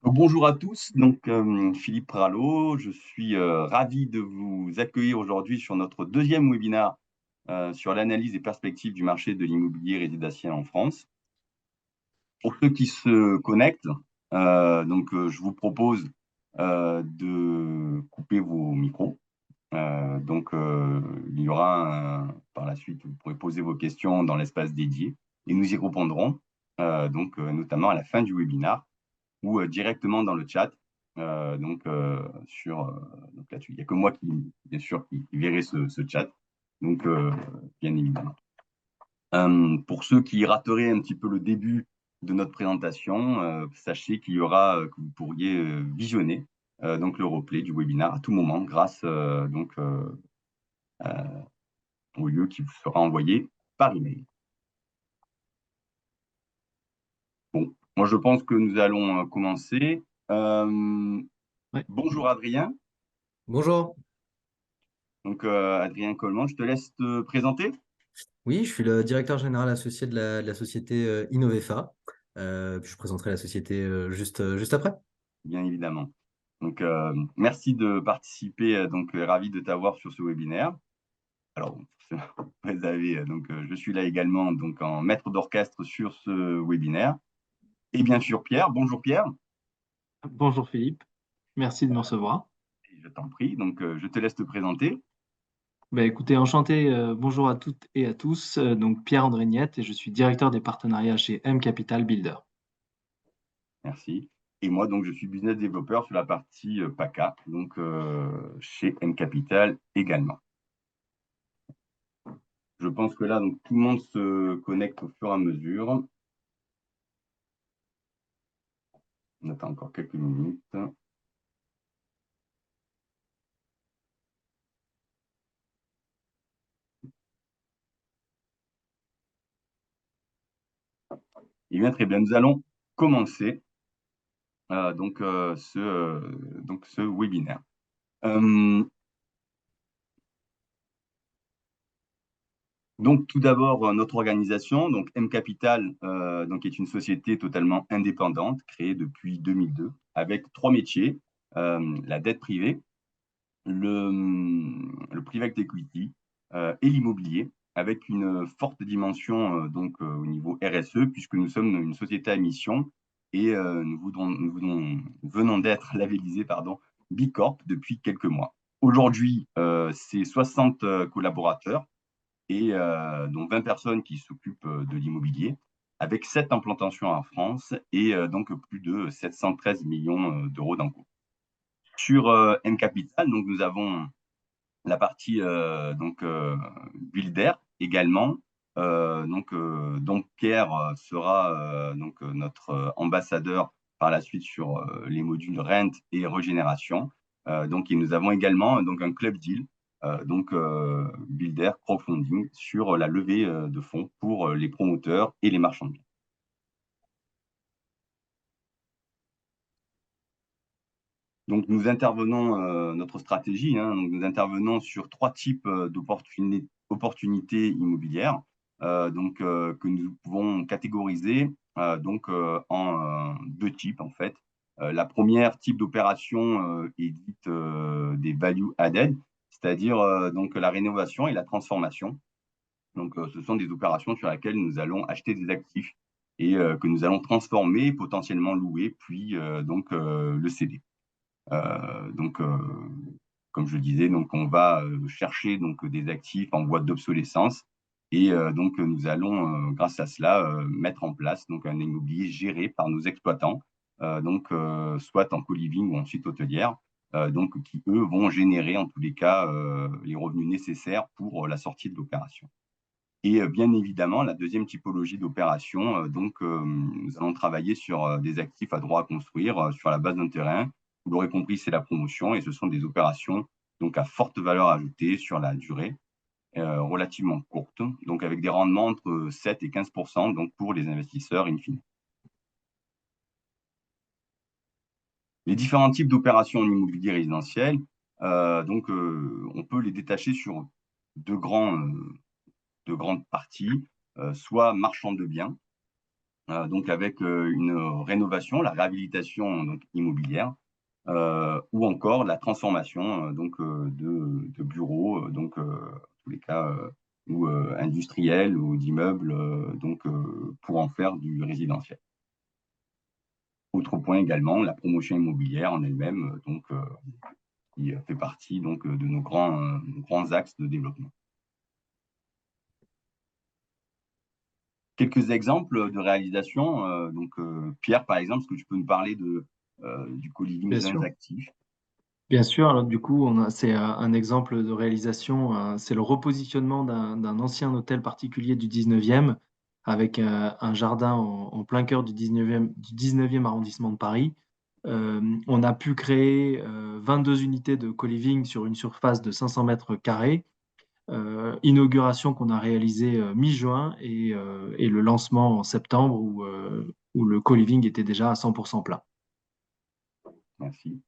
Bonjour à tous, Philippe Rallo, je suis ravi de vous accueillir aujourd'hui sur notre deuxième webinaire sur l'analyse des perspectives du marché de l'immobilier résidentiel en France. Pour ceux qui se connectent, je vous propose de couper vos micros. Il y aura par la suite, vous pourrez poser vos questions dans l'espace dédié et nous y répondrons, notamment à la fin du webinaire ou directement dans le chat. Là-dessus, il n'y a que moi bien sûr, qui verrai ce chat. Bien évidemment. Pour ceux qui rateraient un petit peu le début de notre présentation, sachez qu'il y aura, que vous pourriez visionner le replay du webinaire à tout moment grâce au lieu qui vous sera envoyé par email. Bon, moi je pense que nous allons commencer. Ouais. Bonjour Adrien. Bonjour. Adrien Coleman, je te laisse te présenter. Oui, je suis le directeur général associé de la société Innovefa. Puis je présenterai la société juste après. Bien évidemment. Merci de participer. Ravi de t'avoir sur ce webinaire. Alors, vous avez, je suis là également en maître d'orchestre sur ce webinaire. Et bien sûr, Pierre. Bonjour Pierre. Bonjour Philippe, merci de me recevoir. Je t'en prie. Je te laisse te présenter. Écoutez, enchanté, bonjour à toutes et à tous. Pierre-André Niette et je suis directeur des partenariats chez M Capital Builder. Merci. Et moi, je suis business développeur sur la partie PACA, chez M Capital également. Je pense que là, tout le monde se connecte au fur et à mesure. On attend encore quelques minutes. Eh bien, très bien. Nous allons commencer ce webinaire. Tout d'abord, notre organisation, M Capital, est une société totalement indépendante, créée depuis 2002, avec trois métiers, la dette privée, le private equity et l'immobilier, avec une forte dimension au niveau RSE, puisque nous sommes une société à mission et nous venons d'être labellisés Bicorp depuis quelques mois. Aujourd'hui, c'est 60 collaborateurs et dont 20 personnes qui s'occupent de l'immobilier, avec 7 implantations en France et plus de 713 millions d'euros d'encours. Sur M Capital, nous avons la partie Builder également. Donc Pierre sera notre ambassadeur par la suite sur les modules rent et régénération. Et nous avons également un club deal, Builder Crowdfunding sur la levée de fonds pour les promoteurs et les marchands de biens. Nous intervenons, notre stratégie, nous intervenons sur trois types d'opportunités immobilières que nous pouvons catégoriser en deux types en fait. La première type d'opération est dite des value added, c'est-à-dire la rénovation et la transformation. Ce sont des opérations sur lesquelles nous allons acheter des actifs et que nous allons transformer, potentiellement louer, puis le céder. Comme je le disais, on va chercher des actifs en voie d'obsolescence et nous allons, grâce à cela, mettre en place un immobilier géré par nos exploitants, soit en co-living ou en suite hôtelière, qui eux vont générer en tous les cas les revenus nécessaires pour la sortie de l'opération. Et bien évidemment, la deuxième typologie d'opération, nous allons travailler sur des actifs à droit à construire sur la base d'un terrain. Vous l'aurez compris, c'est la promotion et ce sont des opérations à forte valeur ajoutée sur la durée, relativement courte, avec des rendements entre 7 et 15% pour les investisseurs in fine. Les différents types d'opérations en immobilier résidentiel, on peut les détacher sur deux grandes parties, soit marchand de biens, donc avec une rénovation, la réhabilitation donc, immobilière, ou encore la transformation de bureaux, en tous les cas, ou industriels ou d'immeubles, pour en faire du résidentiel. Autre point également, la promotion immobilière en elle-même, qui fait partie de nos grands axes de développement. Quelques exemples de réalisation. Pierre, par exemple, est-ce que tu peux nous parler du co-living Bien Zones sûr. actifs? Bien sûr, alors du coup, c'est un exemple de réalisation, c'est le repositionnement d'un ancien hôtel particulier du 19e avec un jardin en plein cœur du 19e arrondissement de Paris. On a pu créer 22 unités de co-living sur une surface de 500 mètres carrés. Inauguration qu'on a réalisée mi-juin et le lancement en septembre où le co-living était déjà à 100% plein. Merci.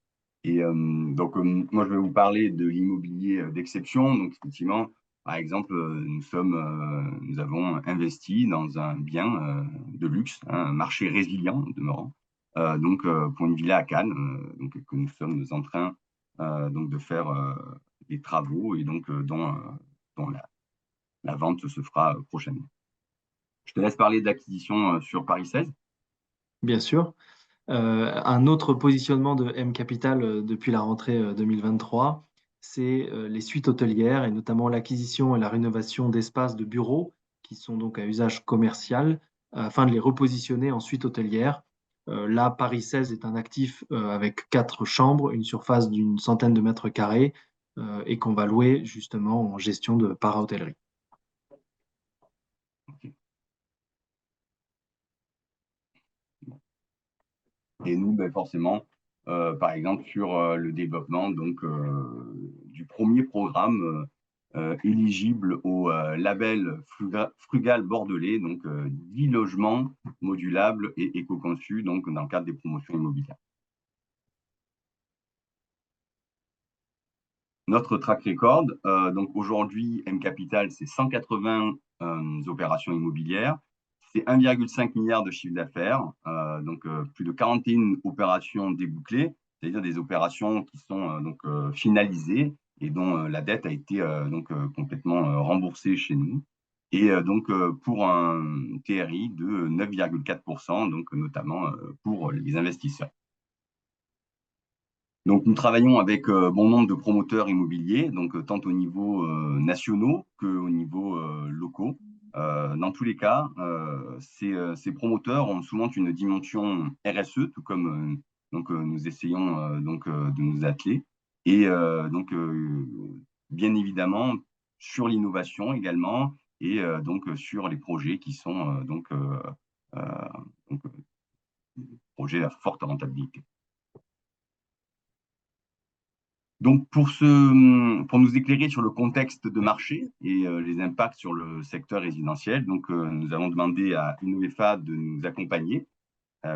Et moi, je vais vous parler de l'immobilier d'exception. Donc, effectivement, par exemple, nous avons investi dans un bien de luxe, hein, un marché résilient demeurant, pour une villa à Cannes, que nous sommes en train de faire des travaux et dont la vente se fera prochainement. Je te laisse parler d'acquisition sur Paris 16. Bien sûr. Un autre positionnement de M Capital depuis la rentrée 2023, c'est les suites hôtelières et notamment l'acquisition et la rénovation d'espaces de bureaux qui sont donc à usage commercial afin de les repositionner en suites hôtelières. Là, Paris 16 est un actif avec 4 chambres, une surface d'une centaine de mètres carrés et qu'on va louer justement en gestion de para-hôtellerie. Okay. Et nous, forcément, par exemple, sur le développement du premier programme éligible au label Frugal Bordelais, 10 logements modulables et éco-conçus dans le cadre des promotions immobilières. Notre track record, aujourd'hui, M Capital, c'est 180 opérations immobilières. C'est 1,5 milliard de chiffre d'affaires, plus de 41 opérations débouclées, c'est-à-dire des opérations qui sont finalisées et dont la dette a été complètement remboursée chez nous. Et pour un TRI de 9,4%, notamment pour les investisseurs. Donc, nous travaillons avec bon nombre de promoteurs immobiliers, tant au niveau nationaux qu'au niveau locaux. Dans tous les cas, ces promoteurs ont souvent une dimension RSE, tout comme nous essayons de nous atteler. Et bien évidemment, sur l'innovation également, et sur les projets qui sont projets à forte rentabilité. Donc, pour nous éclairer sur le contexte de marché et les impacts sur le secteur résidentiel, nous avons demandé à Innovefa de nous accompagner.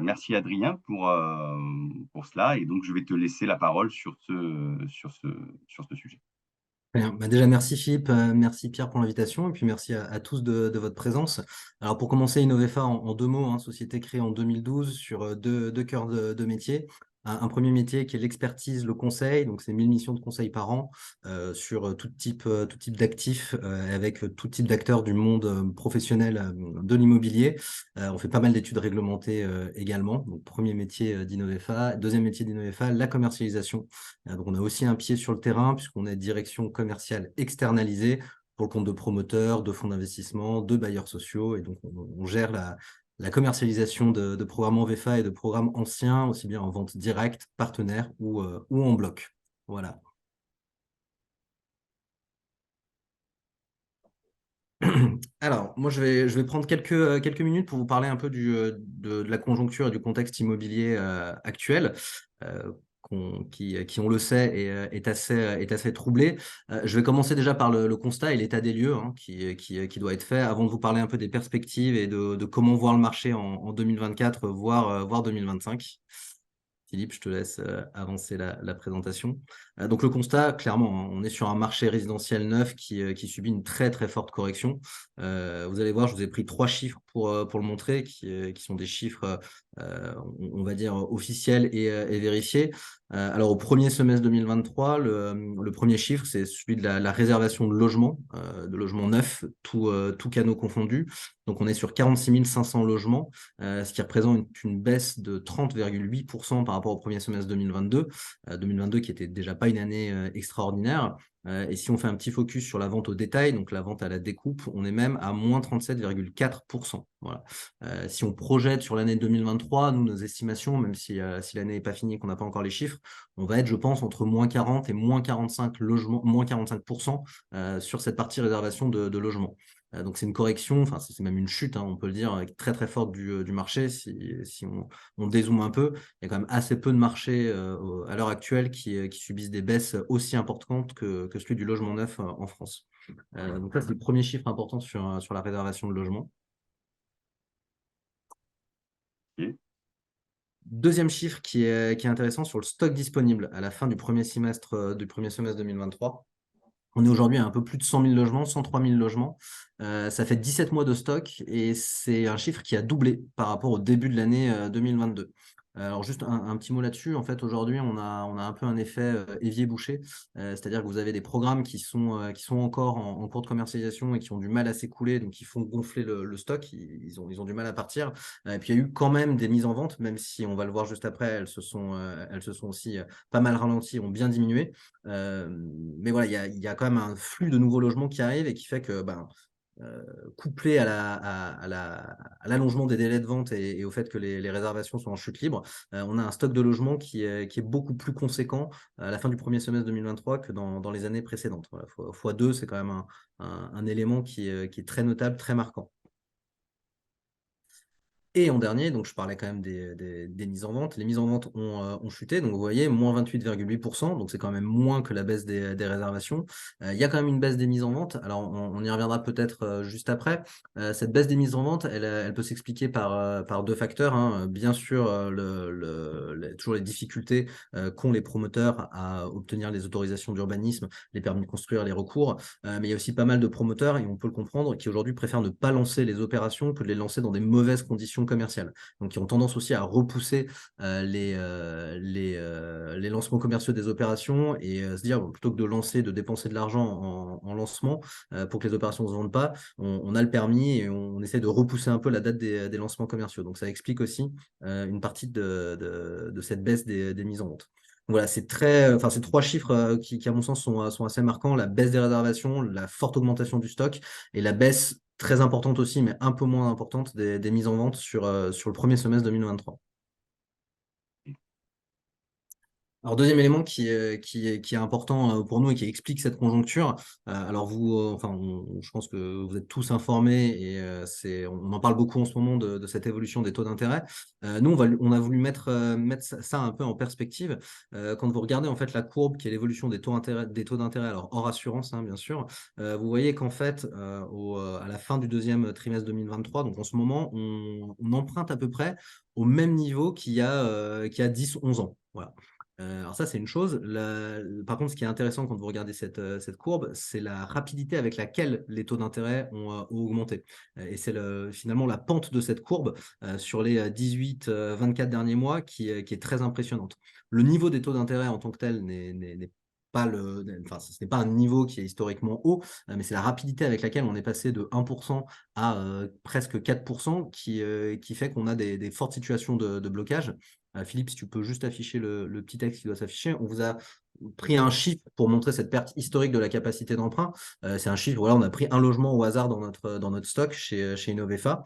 Merci Adrien pour cela, et donc je vais te laisser la parole sur ce sujet. Bien. Déjà, merci Philippe, merci Pierre pour l'invitation, et puis merci à tous de votre présence. Alors pour commencer, Innovefa en 2 mots, hein, société créée en 2012 sur deux cœurs de métier. Un premier métier qui est l'expertise, le conseil, donc c'est 1000 missions de conseil par an sur tout type d'actifs avec tout type d'acteurs du monde professionnel de l'immobilier. On fait pas mal d'études réglementées également. Donc premier métier d'Innovefa. Deuxième métier d'Innovefa, la commercialisation. Donc on a aussi un pied sur le terrain puisqu'on est direction commerciale externalisée pour le compte de promoteurs, de fonds d'investissement, de bailleurs sociaux, et donc on gère la commercialisation de programmes en VFA et de programmes anciens, aussi bien en vente directe, partenaire ou en bloc. Voilà. Alors, moi, je vais prendre quelques minutes pour vous parler un peu de la conjoncture et du contexte immobilier actuel. Qui, on le sait, est assez troublé. Je vais commencer déjà par le constat et l'état des lieux hein, qui doit être fait avant de vous parler un peu des perspectives et de comment voir le marché en 2024, voire 2025. Philippe, je te laisse avancer la présentation. Donc le constat, clairement, hein, on est sur un marché résidentiel neuf qui subit une très très forte correction. Vous allez voir, je vous ai pris 3 chiffres pour le montrer, qui sont des chiffres, on va dire, officiels et vérifiés. Alors au premier semestre 2023, le premier chiffre, c'est celui de la réservation de logements neufs, tous canaux confondus. Donc on est sur 46 500 logements, ce qui représente une baisse de 30,8% par rapport au premier semestre 2022. 2022 qui était déjà pas une année extraordinaire. Et si on fait un petit focus sur la vente au détail, donc la vente à la découpe, on est même à moins 37,4%. Voilà. Si on projette sur l'année 2023, nous, nos estimations, même si l'année n'est pas finie et qu'on n'a pas encore les chiffres, on va être, je pense, entre moins 40 et moins 45 logements, moins 45% sur cette partie réservation de logements. Donc c'est une correction, enfin c'est même une chute, hein, on peut le dire, très très forte du marché. Si on dézoome un peu, il y a quand même assez peu de marchés à l'heure actuelle qui subissent des baisses aussi importantes que celui du logement neuf en France. Donc ça, c'est le premier chiffre important sur la réservation de logement. Ok. Deuxième chiffre qui est intéressant sur le stock disponible à la fin du premier semestre 2023. On est aujourd'hui à un peu plus de 100 000 logements, 103 000 logements. Ça fait 17 mois de stock et c'est un chiffre qui a doublé par rapport au début de l'année 2022. Alors juste un petit mot là-dessus. En fait, aujourd'hui, on a un peu un effet évier-boucher. C'est-à-dire que vous avez des programmes qui sont encore en cours de commercialisation et qui ont du mal à s'écouler, donc qui font gonfler le stock. Ils ont du mal à partir. Et puis, il y a eu quand même des mises en vente, même si on va le voir juste après, elles se sont aussi pas mal ralenties, ont bien diminué. Mais voilà, il y a quand même un flux de nouveaux logements qui arrive et qui fait que, couplé à l'allongement des délais de vente et au fait que les réservations sont en chute libre, on a un stock de logements qui est beaucoup plus conséquent à la fin du premier semestre 2023 que dans les années précédentes. Voilà, x2, c'est quand même un élément qui est très notable, très marquant. Et en dernier, donc je parlais quand même des mises en vente. Les mises en vente ont chuté, donc vous voyez, moins 28,8%, donc c'est quand même moins que la baisse des réservations. Il y a quand même une baisse des mises en vente. Alors on y reviendra peut-être juste après. Cette baisse des mises en vente, elle peut s'expliquer par deux facteurs, hein. Bien sûr, toujours les difficultés qu'ont les promoteurs à obtenir les autorisations d'urbanisme, les permis de construire, les recours. Mais il y a aussi pas mal de promoteurs, et on peut le comprendre, qui aujourd'hui préfèrent ne pas lancer les opérations que de les lancer dans des mauvaises conditions commerciales. Donc, qui ont tendance aussi à repousser les lancements commerciaux des opérations et se dire, bon, plutôt que de lancer, de dépenser de l'argent en lancement pour que les opérations ne se vendent pas, on a le permis et on essaie de repousser un peu la date des lancements commerciaux. Donc, ça explique aussi une partie de cette baisse des mises en vente. Voilà, c'est ces 3 chiffres qui, à mon sens, sont assez marquants. La baisse des réservations, la forte augmentation du stock et la baisse très importante aussi, mais un peu moins importante des mises en vente sur le premier semestre 2023. Alors, deuxième élément qui est important pour nous et qui explique cette conjoncture. Alors, je pense que vous êtes tous informés et on en parle beaucoup en ce moment de cette évolution des taux d'intérêt. Nous, on a voulu mettre ça un peu en perspective. Quand vous regardez en fait la courbe qui est l'évolution des taux d'intérêt, alors hors assurance, hein, bien sûr, vous voyez qu'en fait, à la fin du deuxième trimestre 2023, donc en ce moment, on emprunte à peu près au même niveau qu'il y a 10-11 ans. Voilà. Alors ça, c'est une chose. Par contre, ce qui est intéressant quand vous regardez cette courbe, c'est la rapidité avec laquelle les taux d'intérêt ont augmenté. Et c'est finalement la pente de cette courbe sur les 18-24 derniers mois qui est très impressionnante. Le niveau des taux d'intérêt en tant que tel n'est pas ce n'est pas un niveau qui est historiquement haut, mais c'est la rapidité avec laquelle on est passé de 1% à presque 4% qui fait qu'on a des fortes situations de blocage. Philippe, si tu peux juste afficher le petit texte qui doit s'afficher. On vous a pris un chiffre pour montrer cette perte historique de la capacité d'emprunt. C'est un chiffre, voilà, on a pris un logement au hasard dans notre stock chez Innovefa.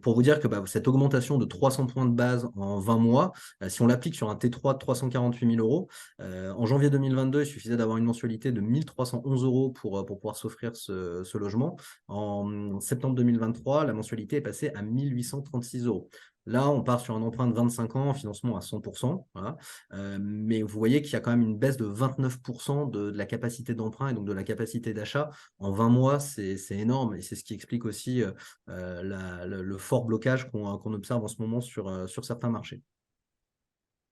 Pour vous dire que cette augmentation de 300 points de base en 20 mois, si on l'applique sur un T3 de 348 000 euros, en janvier 2022, il suffisait d'avoir une mensualité de 1 311 euros pour pouvoir s'offrir ce logement. En septembre 2023, la mensualité est passée à 1 836 euros. Là, on part sur un emprunt de 25 ans, financement à 100%. Voilà. Mais vous voyez qu'il y a quand même une baisse de 29% de la capacité d'emprunt et donc de la capacité d'achat. En 20 mois, c'est énorme et c'est ce qui explique aussi le fort blocage qu'on observe en ce moment sur certains marchés.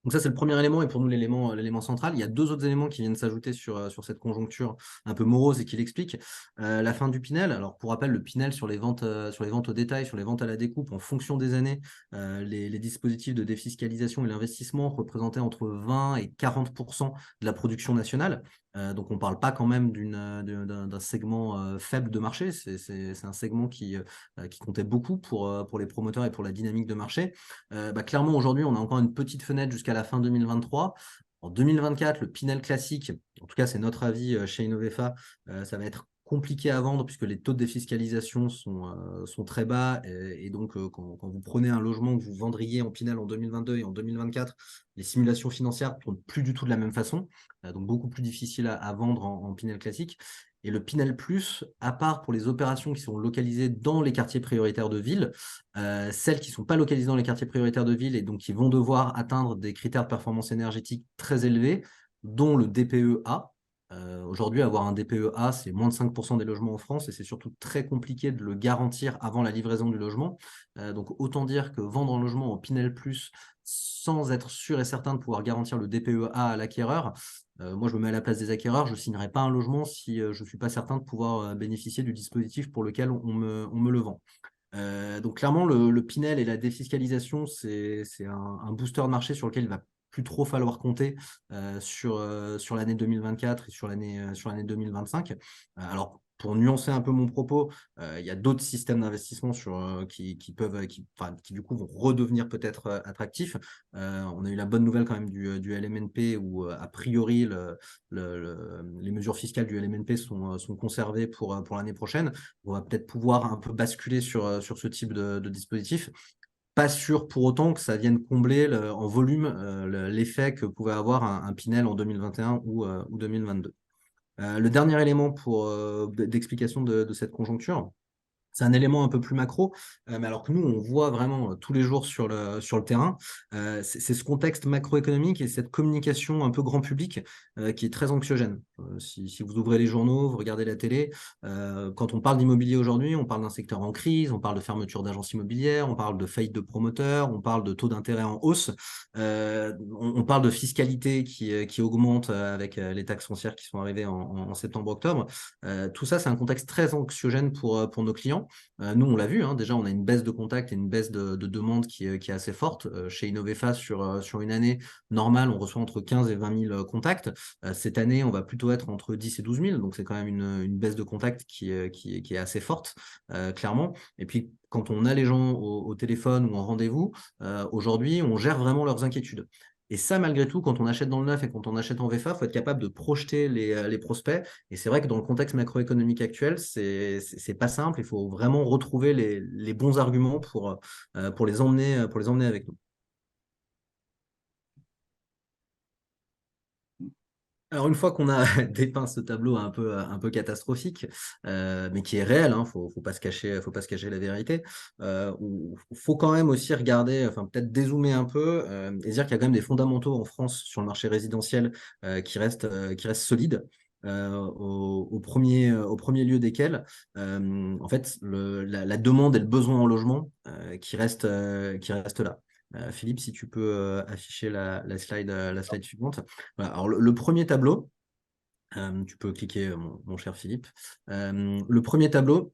Donc ça, c'est le premier élément et pour nous l'élément central. Il y a deux autres éléments qui viennent s'ajouter sur cette conjoncture un peu morose et qui l'expliquent. La fin du Pinel. Alors pour rappel, le Pinel sur les ventes au détail, sur les ventes à la découpe, en fonction des années, les dispositifs de défiscalisation et l'investissement représentaient entre 20 et 40% de la production nationale. Donc on ne parle pas quand même d'un segment faible de marché. C'est un segment qui comptait beaucoup pour les promoteurs et pour la dynamique de marché. Clairement, aujourd'hui, on a encore une petite fenêtre jusqu'à la fin 2023. En 2024, le Pinel classique, en tout cas, c'est notre avis chez Innovefa, ça va être compliqué à vendre puisque les taux de défiscalisation sont très bas. Et donc, quand vous prenez un logement que vous vendriez en Pinel en 2022 et en 2024, les simulations financières ne tournent plus du tout de la même façon. Donc, beaucoup plus difficile à vendre en Pinel classique. Et le Pinel Plus, à part pour les opérations qui sont localisées dans les quartiers prioritaires de ville, celles qui ne sont pas localisées dans les quartiers prioritaires de ville et donc qui vont devoir atteindre des critères de performance énergétique très élevés, dont le DPE-A. Aujourd'hui, avoir un DPE-A, c'est moins de 5% des logements en France et c'est surtout très compliqué de le garantir avant la livraison du logement. Donc autant dire que vendre un logement en Pinel Plus sans être sûr et certain de pouvoir garantir le DPE-A à l'acquéreur, moi je me mets à la place des acquéreurs, je ne signerai pas un logement si je ne suis pas certain de pouvoir bénéficier du dispositif pour lequel on me le vend. Donc clairement, le Pinel et la défiscalisation, c'est un booster de marché sur lequel il va plus trop falloir compter sur l'année 2024 et sur l'année 2025. Alors, pour nuancer un peu mon propos, il y a d'autres systèmes d'investissement qui du coup vont redevenir peut-être attractifs. On a eu la bonne nouvelle quand même du LMNP où a priori les mesures fiscales du LMNP sont conservées pour l'année prochaine. On va peut-être pouvoir un peu basculer sur ce type de dispositif. Pas sûr pour autant que ça vienne combler en volume l'effet que pouvait avoir un Pinel en 2021 ou 2022. Le dernier élément d'explication de cette conjoncture, c'est un élément un peu plus macro, mais alors que nous, on voit vraiment tous les jours sur le terrain, c'est ce contexte macroéconomique et cette communication un peu grand public qui est très anxiogène. Si vous ouvrez les journaux, vous regardez la télé, quand on parle d'immobilier aujourd'hui, on parle d'un secteur en crise, on parle de fermeture d'agences immobilières, on parle de faillite de promoteurs, on parle de taux d'intérêt en hausse, on parle de fiscalité qui augmente avec les taxes foncières qui sont arrivées en septembre-octobre. Tout ça, c'est un contexte très anxiogène pour nos clients. Nous, on l'a vu, hein, déjà, on a une baisse de contact et une baisse de demande qui est assez forte. Chez Innovefa, sur une année normale, on reçoit entre 15 et 20 000 contacts. Cette année, on va plutôt être entre 10 et 12 000. Donc, c'est quand même une baisse de contact qui est assez forte, clairement. Et puis, quand on a les gens au téléphone ou en rendez-vous, aujourd'hui, on gère vraiment leurs inquiétudes. Et ça, malgré tout, quand on achète dans le neuf et quand on achète en VFA, il faut être capable de projeter les prospects. Et c'est vrai que dans le contexte macroéconomique actuel, c'est pas simple. Il faut vraiment retrouver les bons arguments pour les emmener avec nous. Alors, une fois qu'on a dépeint ce tableau un peu catastrophique, mais qui est réel, hein, faut pas se cacher la vérité, faut quand même aussi regarder, enfin peut-être dézoomer un peu et dire qu'il y a quand même des fondamentaux en France sur le marché résidentiel qui restent solides. Au premier lieu desquels, en fait, la demande et le besoin en logement qui reste là. Philippe, si tu peux afficher la slide suivante. Voilà, alors le premier tableau, tu peux cliquer, mon cher Philippe. Le premier tableau,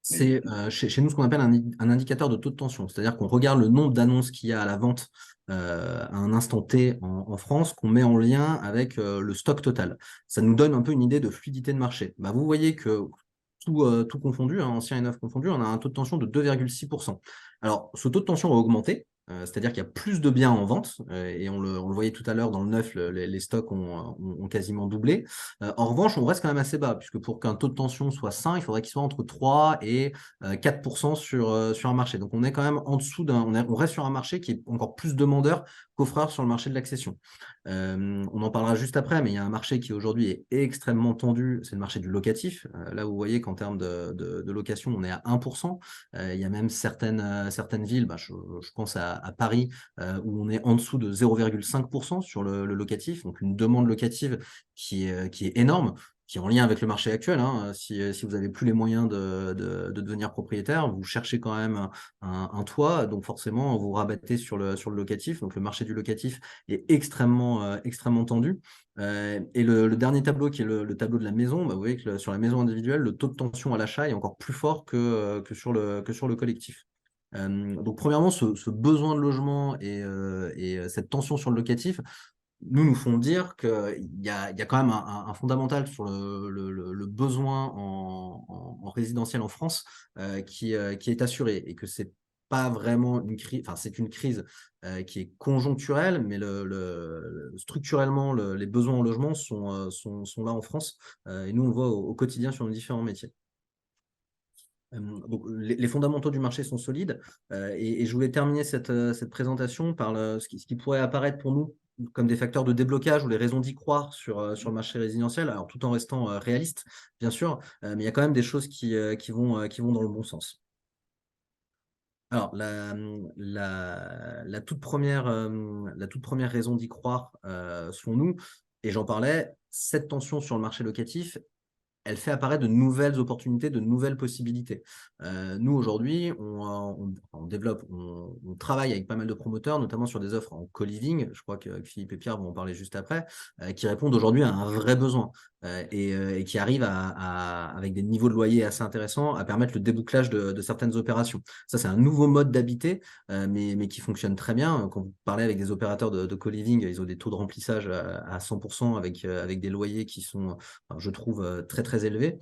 c'est chez nous ce qu'on appelle un indicateur de taux de tension. C'est-à-dire qu'on regarde le nombre d'annonces qu'il y a à la vente à un instant T en France, qu'on met en lien avec le stock total. Ça nous donne un peu une idée de fluidité de marché. Vous voyez que tout confondu, hein, ancien et neuf confondu, on a un taux de tension de 2,6%. Alors, ce taux de tension a augmenté, c'est-à-dire qu'il y a plus de biens en vente, et on le voyait tout à l'heure dans le neuf, les stocks ont quasiment doublé. En revanche, on reste quand même assez bas, puisque pour qu'un taux de tension soit sain, il faudrait qu'il soit entre 3 et 4% sur un marché. Donc, on est quand même en dessous on reste sur un marché qui est encore plus demandeur qu'offreur sur le marché de l'accession. On en parlera juste après, mais il y a un marché qui aujourd'hui est extrêmement tendu, c'est le marché du locatif. Là, vous voyez qu'en termes de location, on est à 1%. Il y a même certaines villes, je pense à Paris, où on est en dessous de 0,5% sur le locatif, donc une demande locative qui est énorme. qui est en lien avec le marché actuel. Si vous n'avez plus les moyens de devenir propriétaire, vous cherchez quand même un toit, donc forcément, vous rabattez sur le locatif. Donc, le marché du locatif est extrêmement tendu. Et le dernier tableau, qui est le tableau de la maison, vous voyez que sur la maison individuelle, le taux de tension à l'achat est encore plus fort que sur le collectif. Donc, premièrement, ce besoin de logement et cette tension sur le locatif nous font dire qu'il y a quand même un fondamental sur le besoin en résidentiel en France qui est assuré, et que c'est pas vraiment une crise, enfin c'est une crise qui est conjoncturelle, mais structurellement les besoins en logement sont là en France, et nous on le voit au quotidien sur nos différents métiers. Donc, les fondamentaux du marché sont solides, et je voulais terminer cette présentation par ce qui pourrait apparaître pour nous comme des facteurs de déblocage ou les raisons d'y croire sur le marché résidentiel, alors tout en restant réaliste, bien sûr, mais il y a quand même des choses qui vont dans le bon sens. Alors, la toute première raison d'y croire, selon nous, et j'en parlais, cette tension sur le marché locatif, elle fait apparaître de nouvelles opportunités, de nouvelles possibilités. Nous, aujourd'hui, on développe, on travaille avec pas mal de promoteurs, notamment sur des offres en co-living. Je crois que Philippe et Pierre vont en parler juste après, qui répondent aujourd'hui à un vrai besoin, et qui arrivent avec des niveaux de loyer assez intéressants, à permettre le débouclage de certaines opérations. Ça, c'est un nouveau mode d'habiter, mais qui fonctionne très bien. Quand vous parlez avec des opérateurs de co-living, ils ont des taux de remplissage à 100% avec des loyers qui sont, je trouve, très, très élevé.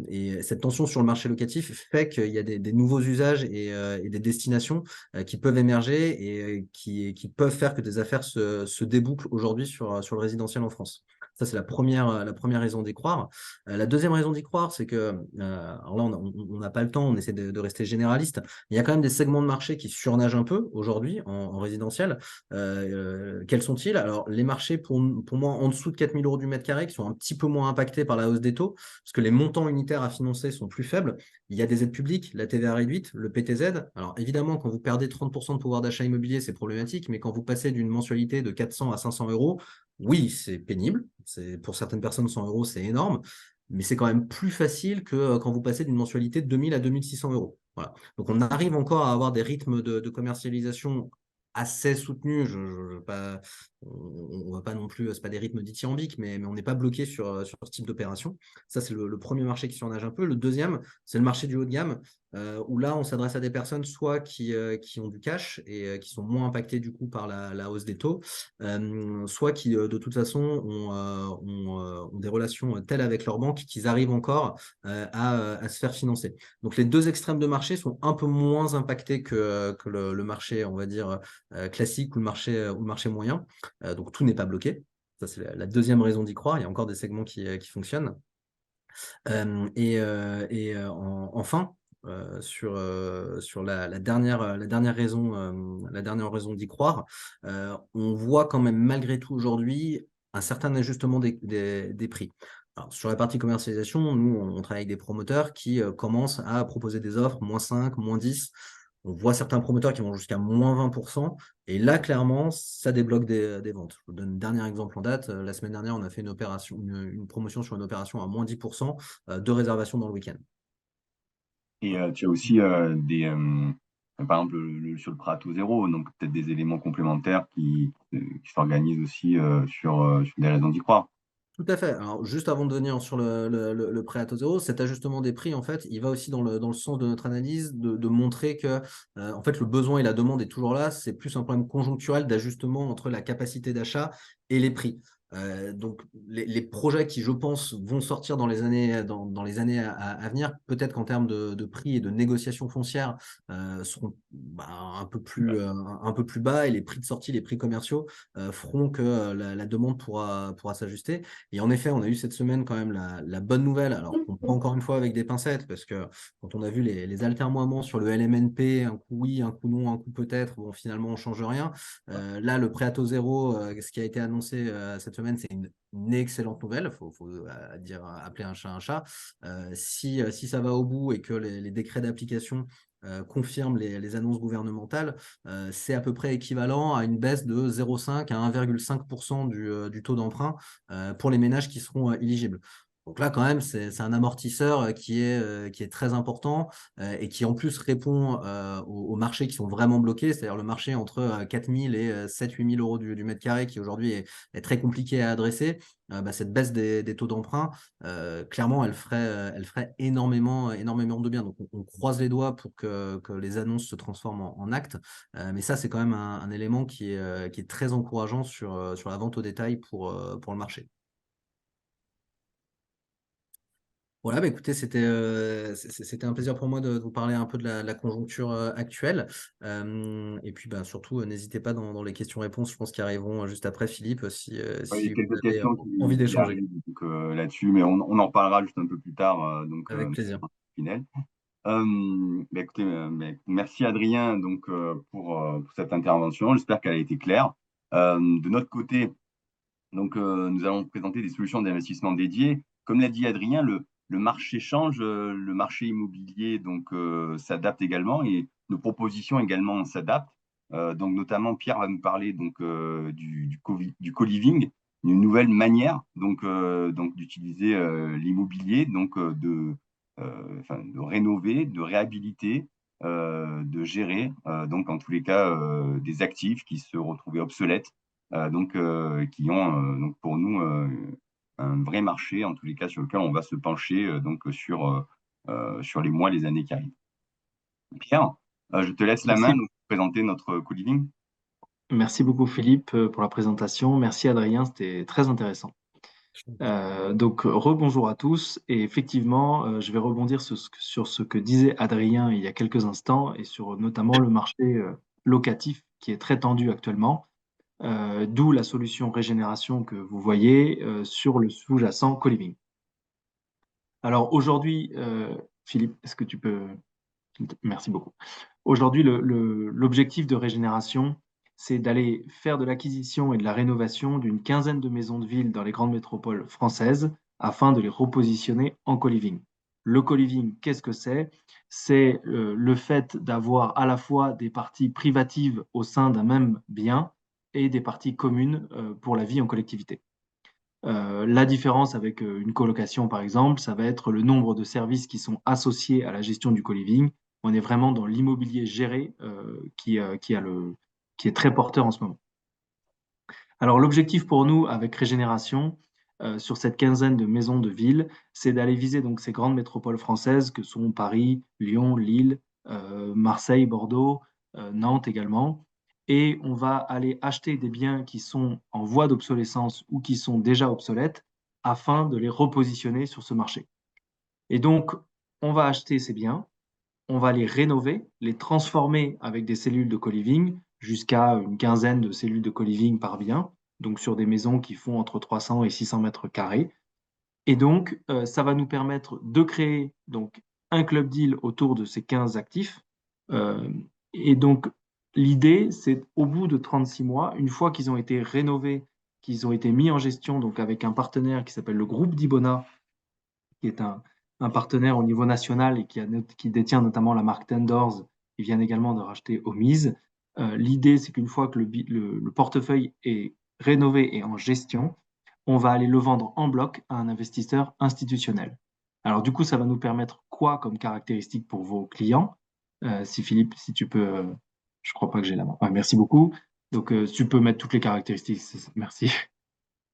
Et cette tension sur le marché locatif fait qu'il y a des nouveaux usages et des destinations qui peuvent émerger et qui peuvent faire que des affaires se débouclent aujourd'hui sur le résidentiel en France. Ça, c'est la première raison d'y croire. La deuxième raison d'y croire, c'est que, alors là, on n'a pas le temps, on essaie de rester généraliste. Il y a quand même des segments de marché qui surnagent un peu aujourd'hui en résidentiel. Quels sont-ils? Alors, les marchés, pour moi, en dessous de 4 000 € du mètre carré, qui sont un petit peu moins impactés par la hausse des taux, parce que les montants unitaires à financer sont plus faibles. Il y a des aides publiques, la TVA réduite, le PTZ. Alors, évidemment, quand vous perdez 30% de pouvoir d'achat immobilier, c'est problématique, mais quand vous passez d'une mensualité de 400 à 500 €, oui, c'est pénible. Pour certaines personnes, 100 €, c'est énorme. Mais c'est quand même plus facile que quand vous passez d'une mensualité de 2 000 à 2 600 €. Voilà. Donc, on arrive encore à avoir des rythmes de commercialisation assez soutenus. On va pas non plus, c'est pas des rythmes dithyrambiques, mais on n'est pas bloqué sur ce type d'opération. Ça, c'est le premier marché qui surnage un peu. Le deuxième, c'est le marché du haut de gamme, où là, on s'adresse à des personnes soit qui ont du cash et qui sont moins impactées du coup par la hausse des taux, soit qui, de toute façon, ont des relations telles avec leur banque qu'ils arrivent encore à se faire financer. Donc, les deux extrêmes de marché sont un peu moins impactés que le marché, on va dire, classique ou le marché moyen. Donc, tout n'est pas bloqué. Ça, c'est la deuxième raison d'y croire. Il y a encore des segments qui fonctionnent. Enfin, sur la dernière raison d'y croire, on voit quand même malgré tout aujourd'hui un certain ajustement des prix. Alors, sur la partie commercialisation, nous, on travaille avec des promoteurs qui commencent à proposer des offres -5, -10. On voit certains promoteurs qui vont jusqu'à -20%. Et là, clairement, ça débloque des ventes. Je vous donne un dernier exemple en date. La semaine dernière, on a fait une promotion sur une opération à -10% de réservation dans le week-end. Et tu as aussi par exemple, sur le prêt à taux zéro, donc peut-être des éléments complémentaires qui s'organisent aussi sur des raisons d'y croire. Tout à fait. Alors, juste avant de venir sur le prêt à taux zéro, cet ajustement des prix, en fait, il va aussi dans le sens de notre analyse de montrer que, en fait, le besoin et la demande est toujours là. C'est plus un problème conjoncturel d'ajustement entre la capacité d'achat et les prix. Donc, les projets qui, je pense, vont sortir dans les années à venir, peut-être qu'en termes de prix et de négociation foncière, seront un peu plus bas, et les prix de sortie, les prix commerciaux feront que la demande pourra s'ajuster. Et en effet, on a eu cette semaine quand même la bonne nouvelle. Alors, on prend encore une fois avec des pincettes, parce que quand on a vu les atermoiements sur le LMNP, un coup oui, un coup non, un coup peut-être, bon, finalement, on ne change rien. Là, le prêt à taux zéro, ce qui a été annoncé cette semaine, c'est une excellente nouvelle. Il faut appeler un chat un chat. Si ça va au bout et que les décrets d'application confirment les annonces gouvernementales, c'est à peu près équivalent à une baisse de 0,5 à 1,5% du taux d'emprunt pour les ménages qui seront éligibles. Donc là, quand même, c'est un amortisseur qui est très important et qui en plus répond aux marchés qui sont vraiment bloqués, c'est-à-dire le marché entre 4 000 et 7 000 8 000 euros du mètre carré qui aujourd'hui est très compliqué à adresser. Cette baisse des taux d'emprunt, clairement, elle ferait énormément, énormément de bien. Donc on croise les doigts pour que les annonces se transforment en actes. Mais ça, c'est quand même un élément qui est très encourageant sur la vente au détail pour le marché. Voilà, bah, écoutez, c'était un plaisir pour moi de vous parler un peu de la conjoncture actuelle. Et puis bah, surtout, n'hésitez pas dans les questions-réponses, je pense, qui arriveront juste après, Philippe, Ouais, il y a si vous quelques avez questions envie qui d'échanger. arrivent donc, là-dessus, mais on en parlera juste un peu plus tard. Avec plaisir. Pinel. Bah, écoutez, merci Adrien donc, pour cette intervention. J'espère qu'elle a été claire. De notre côté, donc, nous allons présenter des solutions d'investissement dédiées. Comme l'a dit Adrien, le marché change, le marché immobilier donc s'adapte également et nos propositions également s'adaptent. Donc, notamment, Pierre va nous parler donc du co-living, une nouvelle manière donc d'utiliser l'immobilier, donc de rénover, de réhabiliter, de gérer donc en tous les cas des actifs qui se retrouvaient obsolètes qui ont donc pour nous un vrai marché, en tous les cas, sur lequel on va se pencher sur les mois, les années qui arrivent. Pierre, je te laisse la main Merci. donc, pour présenter notre co-living. Merci beaucoup Philippe pour la présentation. Merci Adrien, c'était très intéressant. Donc rebonjour à tous et effectivement je vais rebondir sur ce que disait Adrien il y a quelques instants et sur notamment le marché locatif qui est très tendu actuellement, d'où la solution régénération que vous voyez sur le sous-jacent co-living. Alors aujourd'hui, Philippe, est-ce que tu peux... Merci beaucoup. Aujourd'hui, l'objectif de régénération, c'est d'aller faire de l'acquisition et de la rénovation d'une quinzaine de maisons de ville dans les grandes métropoles françaises afin de les repositionner en co-living. Le co-living, qu'est-ce que c'est? C'est le fait d'avoir à la fois des parties privatives au sein d'un même bien et des parties communes pour la vie en collectivité. La différence avec une colocation, par exemple, ça va être le nombre de services qui sont associés à la gestion du co-living. On est vraiment dans l'immobilier géré qui est très porteur en ce moment. Alors, l'objectif pour nous avec Régénération, sur cette quinzaine de maisons de ville, c'est d'aller viser donc ces grandes métropoles françaises que sont Paris, Lyon, Lille, Marseille, Bordeaux, Nantes également. Et on va aller acheter des biens qui sont en voie d'obsolescence ou qui sont déjà obsolètes afin de les repositionner sur ce marché. Et donc, on va acheter ces biens, on va les rénover, les transformer avec des cellules de co-living, jusqu'à une quinzaine de cellules de co-living par bien, donc sur des maisons qui font entre 300 et 600 mètres carrés. Et donc, ça va nous permettre de créer donc, un club deal autour de ces 15 actifs. Et donc, l'idée, c'est au bout de 36 mois, une fois qu'ils ont été rénovés, qu'ils ont été mis en gestion, donc avec un partenaire qui s'appelle le groupe d'Ibona, qui est un partenaire au niveau national et qui détient notamment la marque Tendors, qui vient également de racheter Omise. L'idée, c'est qu'une fois que le portefeuille est rénové et en gestion, on va aller le vendre en bloc à un investisseur institutionnel. Alors du coup, ça va nous permettre quoi comme caractéristique pour vos clients? Si Philippe, si tu peux, je crois pas que j'ai la main. Ouais, merci beaucoup. Donc tu peux mettre toutes les caractéristiques, merci.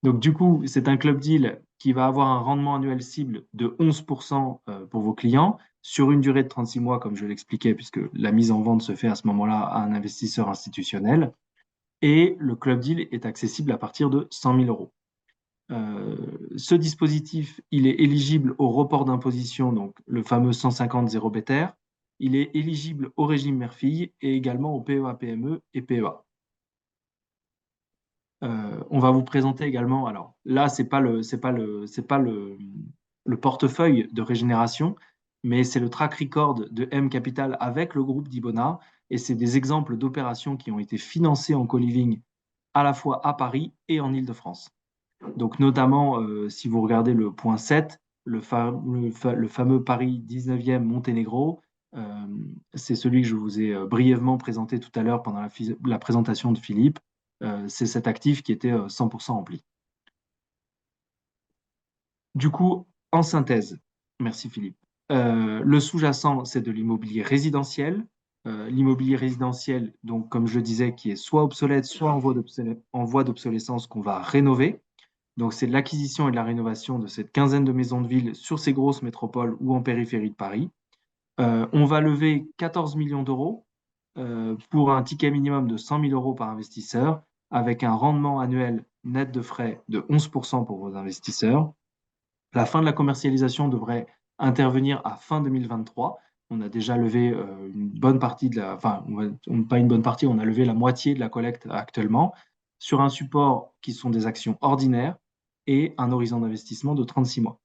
Donc, du coup, c'est un club deal qui va avoir un rendement annuel cible de 11% pour vos clients sur une durée de 36 mois, comme je l'expliquais, puisque la mise en vente se fait à ce moment-là à un investisseur institutionnel. Et le club deal est accessible à partir de 100 000 euros. Ce dispositif, il est éligible au report d'imposition, donc le fameux 150 0 BTR. Il est éligible au régime mère-fille et également au PEA-PME et PEA. On va vous présenter également, alors là, c'est pas le portefeuille de Régénération, mais c'est le track record de M Capital avec le groupe d'Ibona, et c'est des exemples d'opérations qui ont été financées en co-living à la fois à Paris et en Île-de-France. Donc notamment, si vous regardez le point 7, le fameux Paris 19e Monténégro, c'est celui que je vous ai brièvement présenté tout à l'heure pendant la présentation de Philippe. C'est cet actif qui était 100% rempli. Du coup, En synthèse, merci Philippe. Le sous-jacent, c'est de l'immobilier résidentiel. L'immobilier résidentiel, donc comme je le disais, qui est soit obsolète, soit en voie d'obsolescence qu'on va rénover. Donc c'est de l'acquisition et de la rénovation de cette quinzaine de maisons de ville sur ces grosses métropoles ou en périphérie de Paris. On va lever 14 millions d'euros pour un ticket minimum de 100 000 euros par investisseur, avec un rendement annuel net de frais de 11% pour vos investisseurs. La fin de la commercialisation devrait intervenir à fin 2023. On a déjà levé une bonne partie de la, enfin, pas une bonne partie, on a levé la moitié de la collecte actuellement sur un support qui sont des actions ordinaires et un horizon d'investissement de 36 mois.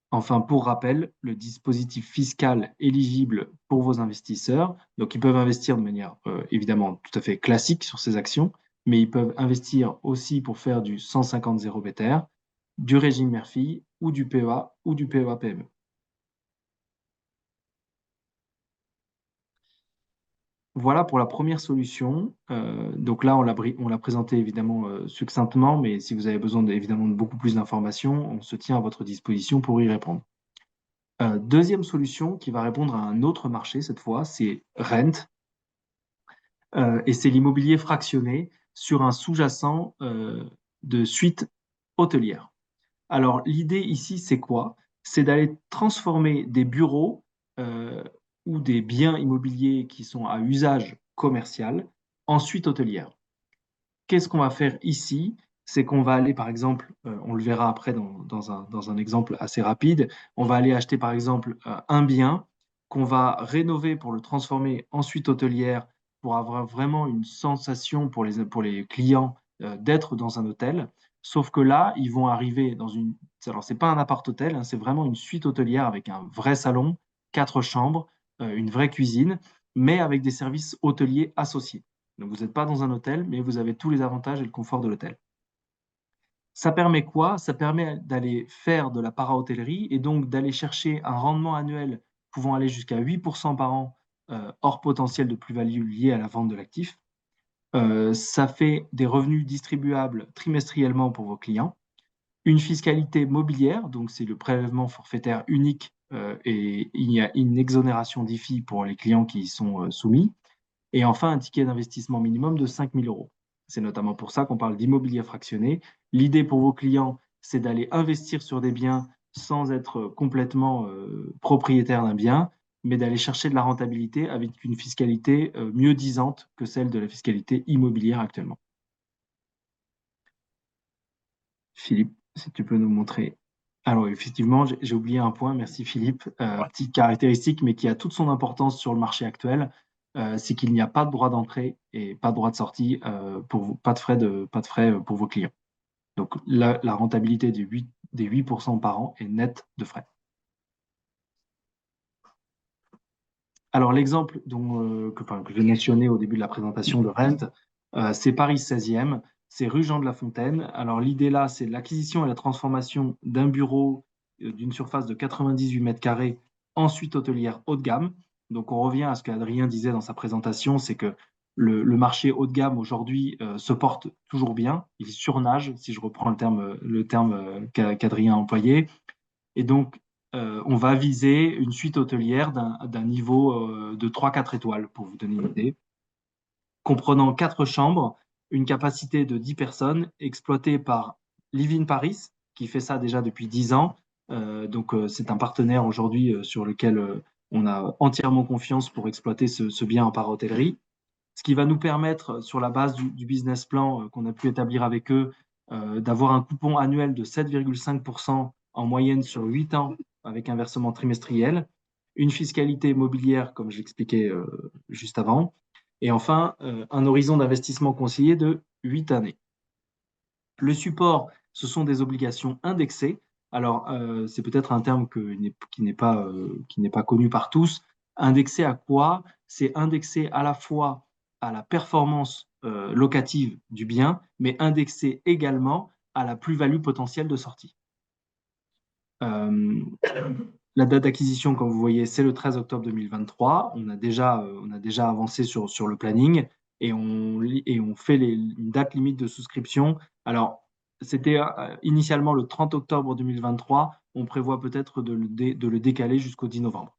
Enfin, pour rappel, le dispositif fiscal éligible pour vos investisseurs, donc ils peuvent investir de manière évidemment tout à fait classique sur ces actions, mais ils peuvent investir aussi pour faire du 150-0 BTR, du régime Murphy ou du PEA ou du PEA-PME. Voilà pour la première solution. Donc là, on l'a présenté évidemment succinctement, mais si vous avez besoin évidemment de beaucoup plus d'informations, on se tient à votre disposition pour y répondre. Deuxième solution qui va répondre à un autre marché cette fois, c'est Rent. Et c'est l'immobilier fractionné sur un sous-jacent de suite hôtelière. Alors l'idée ici, c'est quoi? C'est d'aller transformer des bureaux ou des biens immobiliers qui sont à usage commercial en suite hôtelière. Qu'est-ce qu'on va faire ici? C'est qu'on va aller, par exemple, on le verra après dans un exemple assez rapide, on va aller acheter, par exemple, un bien qu'on va rénover pour le transformer en suite hôtelière pour avoir vraiment une sensation pour les clients d'être dans un hôtel. Sauf que là, ils vont arriver dans une... Alors, c'est pas un appart-hôtel, hein, c'est vraiment une suite hôtelière avec un vrai salon, 4 chambres, une vraie cuisine, mais avec des services hôteliers associés. Donc, vous n'êtes pas dans un hôtel, mais vous avez tous les avantages et le confort de l'hôtel. Ça permet quoi? Ça permet d'aller faire de la para-hôtellerie et donc d'aller chercher un rendement annuel pouvant aller jusqu'à 8% par an, hors potentiel de plus-value lié à la vente de l'actif. Ça fait des revenus distribuables trimestriellement pour vos clients. Une fiscalité mobilière, donc c'est le prélèvement forfaitaire unique et il y a une exonération d'IFI pour les clients qui y sont soumis. Et enfin, un ticket d'investissement minimum de 5 000 euros. C'est notamment pour ça qu'on parle d'immobilier fractionné. L'idée pour vos clients, c'est d'aller investir sur des biens sans être complètement propriétaire d'un bien, mais d'aller chercher de la rentabilité avec une fiscalité mieux disante que celle de la fiscalité immobilière actuellement. Philippe, si tu peux nous montrer. Alors, effectivement, j'ai oublié un point, merci Philippe. Petite caractéristique, mais qui a toute son importance sur le marché actuel, c'est qu'il n'y a pas de droit d'entrée et pas de droit de sortie, pas de frais pour vos clients. Donc, la rentabilité des 8% par an est nette de frais. Alors, l'exemple que j'ai mentionné au début de la présentation de Rent, c'est Paris 16e, c'est rue Jean de La Fontaine. Alors, l'idée là, c'est l'acquisition et la transformation d'un bureau d'une surface de 98 mètres carrés, ensuite hôtelière haut de gamme. Donc, on revient à ce qu'Adrien disait dans sa présentation, c'est que le marché haut de gamme aujourd'hui se porte toujours bien. Il surnage, si je reprends le terme qu'Adrien a employé. Et donc, on va viser une suite hôtelière d'un niveau de 3-4 étoiles, pour vous donner une idée, comprenant 4 chambres, une capacité de 10 personnes, exploitée par Livin Paris, qui fait ça déjà depuis 10 ans. Donc, c'est un partenaire aujourd'hui sur lequel on a entièrement confiance pour exploiter ce bien en para-hôtellerie. Ce qui va nous permettre, sur la base du business plan qu'on a pu établir avec eux, d'avoir un coupon annuel de 7,5% en moyenne sur 8 ans avec un versement trimestriel, une fiscalité immobilière, comme j'expliquais juste avant, et enfin, un horizon d'investissement conseillé de 8 années. Le support, ce sont des obligations indexées. Alors, c'est peut-être un terme qui n'est pas connu par tous. Indexé à quoi? C'est indexé à la fois à la performance locative du bien, mais indexé également à la plus-value potentielle de sortie. La date d'acquisition, comme vous voyez, c'est le 13 octobre 2023. On a déjà avancé sur le planning et on fait une date limite de souscription. Alors, c'était initialement le 30 octobre 2023. On prévoit peut-être de le décaler jusqu'au 10 novembre.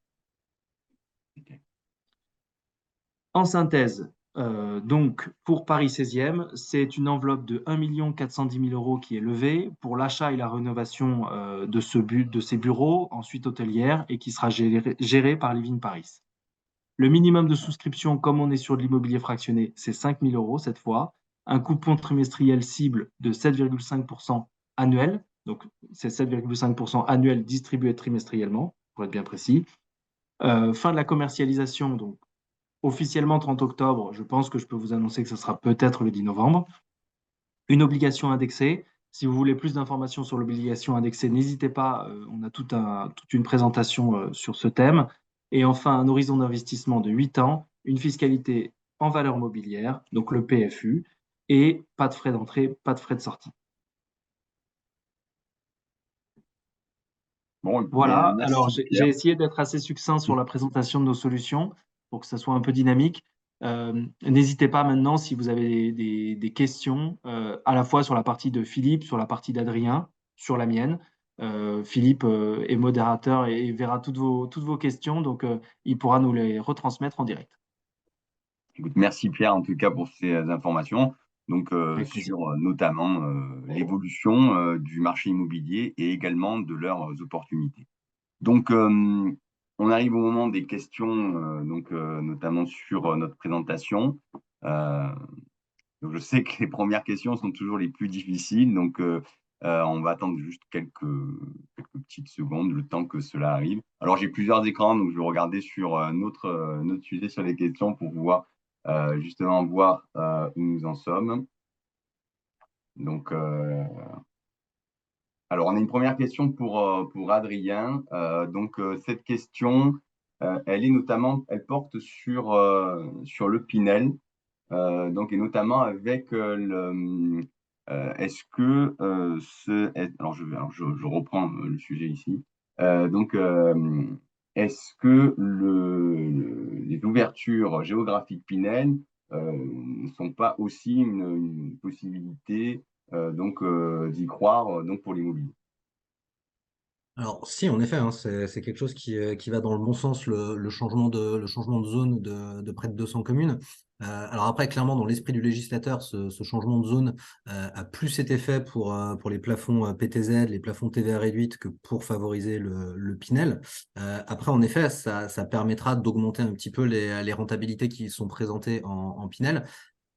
En synthèse, donc pour Paris 16e, c'est une enveloppe de 1 410 000 euros qui est levée pour l'achat et la rénovation de ces bureaux, ensuite hôtelières, et qui sera géré par Living Paris. Le minimum de souscription, comme on est sur de l'immobilier fractionné, c'est 5 000 euros cette fois. Un coupon trimestriel cible de 7,5% annuel. Donc, c'est 7,5% annuel distribué trimestriellement, pour être bien précis. Fin de la commercialisation, donc officiellement 30 octobre. Je pense que je peux vous annoncer que ce sera peut-être le 10 novembre. Une obligation indexée. Si vous voulez plus d'informations sur l'obligation indexée, n'hésitez pas. On a toute une présentation sur ce thème. Et enfin, un horizon d'investissement de 8 ans, une fiscalité en valeur mobilière, donc le PFU, et pas de frais d'entrée, pas de frais de sortie. Bon, Voilà, merci alors Pierre. j'ai essayé d'être assez succinct sur la présentation de nos solutions pour que ça soit un peu dynamique. N'hésitez pas maintenant si vous avez des questions, à la fois sur la partie de Philippe, sur la partie d'Adrien, sur la mienne. Philippe est modérateur et verra toutes vos questions, donc il pourra nous les retransmettre en direct. Écoute, merci Pierre en tout cas pour ces informations. Donc Avec plaisir. sur notamment l'évolution du marché immobilier et également de leurs opportunités. Donc on arrive au moment des questions, notamment sur notre présentation. Donc je sais que les premières questions sont toujours les plus difficiles, donc on va attendre juste quelques petites secondes, le temps que cela arrive. Alors j'ai plusieurs écrans, donc je vais regarder sur notre sujet sur les questions pour pouvoir justement voir où nous en sommes. Donc, alors on a une première question pour Adrien. Cette question, elle porte sur le Pinel. Et notamment avec est-ce que je reprends le sujet ici. Est-ce que les ouvertures géographiques Pinel ne sont pas aussi une possibilité d'y croire pour l'immobilier? Alors, si, en effet, hein, c'est quelque chose qui va dans le bon sens, le changement le changement de zone de près de 200 communes. Alors après, clairement, dans l'esprit du législateur, ce changement de zone a plus été fait pour les plafonds PTZ, les plafonds TVA réduite, que pour favoriser le Pinel. Après, en effet, ça permettra d'augmenter un petit peu les rentabilités qui sont présentées en Pinel.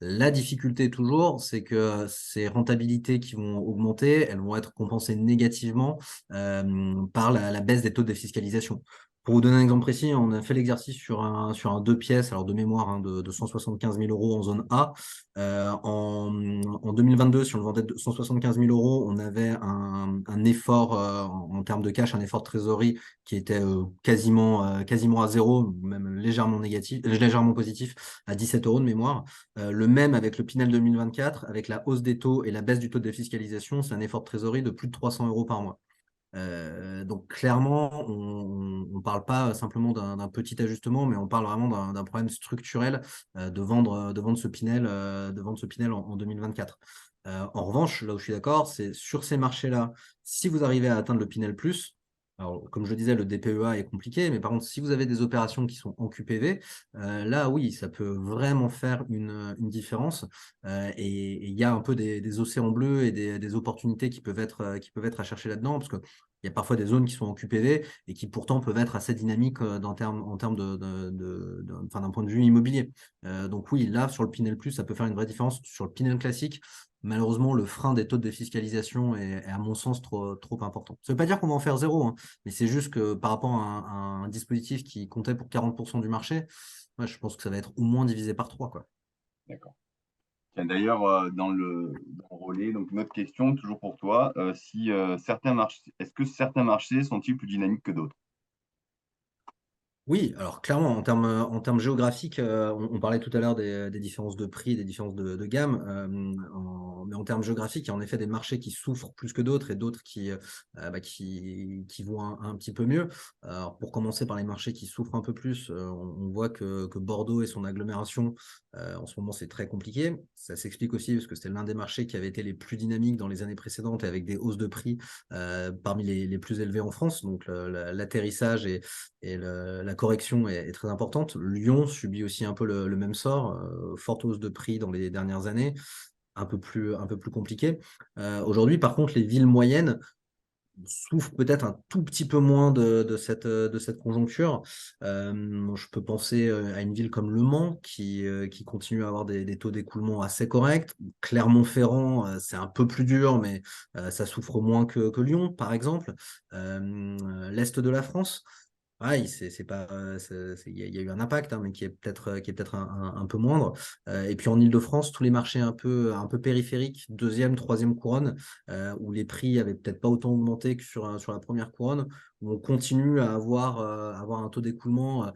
La difficulté toujours, c'est que ces rentabilités qui vont augmenter, elles vont être compensées négativement par la baisse des taux de défiscalisation. Pour vous donner un exemple précis, on a fait l'exercice sur un 2 pièces, alors de mémoire, de 175 000 euros en zone A. En 2022, si on le vendait de 175 000 euros, on avait un effort en termes de cash, un effort de trésorerie qui était quasiment à zéro, même légèrement négatif, légèrement positif, à 17 euros de mémoire. Le même avec le Pinel 2024, avec la hausse des taux et la baisse du taux de défiscalisation, c'est un effort de trésorerie de plus de 300 euros par mois. Donc clairement, on ne parle pas simplement d'un petit ajustement, mais on parle vraiment d'un problème structurel de vendre ce Pinel, en 2024. En revanche, là où je suis d'accord, c'est sur ces marchés-là, si vous arrivez à atteindre le Pinel plus, alors comme je le disais, le DPEA est compliqué, mais par contre, si vous avez des opérations qui sont en QPV, là oui, ça peut vraiment faire une différence. Et il y a un peu des océans bleus et des opportunités qui peuvent être à chercher là-dedans, parce que il y a parfois des zones qui sont en QPV et qui pourtant peuvent être assez dynamiques en termes d'un point de vue immobilier. Donc oui, là, sur le Pinel Plus, ça peut faire une vraie différence. Sur le Pinel classique, malheureusement, le frein des taux de défiscalisation est à mon sens, trop important. Ça ne veut pas dire qu'on va en faire zéro, hein, mais c'est juste que par rapport à un dispositif qui comptait pour 40% du marché, ouais, je pense que ça va être au moins divisé par 3, quoi. D'accord. D'ailleurs, dans le relais, donc notre question, toujours pour toi, est-ce que certains marchés sont-ils plus dynamiques que d'autres? Oui, alors clairement, en termes géographiques, on parlait tout à l'heure des différences de prix, des différences de gamme. mais en termes géographiques, il y a en effet des marchés qui souffrent plus que d'autres et d'autres qui vont un petit peu mieux. Alors, pour commencer par les marchés qui souffrent un peu plus, on voit que Bordeaux et son agglomération, en ce moment, c'est très compliqué. Ça s'explique aussi parce que c'était l'un des marchés qui avait été les plus dynamiques dans les années précédentes et avec des hausses de prix parmi les plus élevés en France. Donc, l'atterrissage et la correction est très importante. Lyon subit aussi un peu le même sort, forte hausse de prix dans les dernières années, un peu plus compliqué. Aujourd'hui, par contre, les villes moyennes souffrent peut-être un tout petit peu moins de cette conjoncture. Je peux penser à une ville comme Le Mans qui continue à avoir des taux d'écoulement assez corrects. Clermont-Ferrand, c'est un peu plus dur, mais ça souffre moins que Lyon, par exemple. L'Est de la France. Ouais, c'est pas, il y a eu un impact, hein, mais qui est peut-être un peu moindre. Et puis en Île-de-France, tous les marchés un peu périphériques, deuxième, troisième couronne, où les prix avaient peut-être pas autant augmenté que sur la première couronne, où on continue à avoir un taux d'écoulement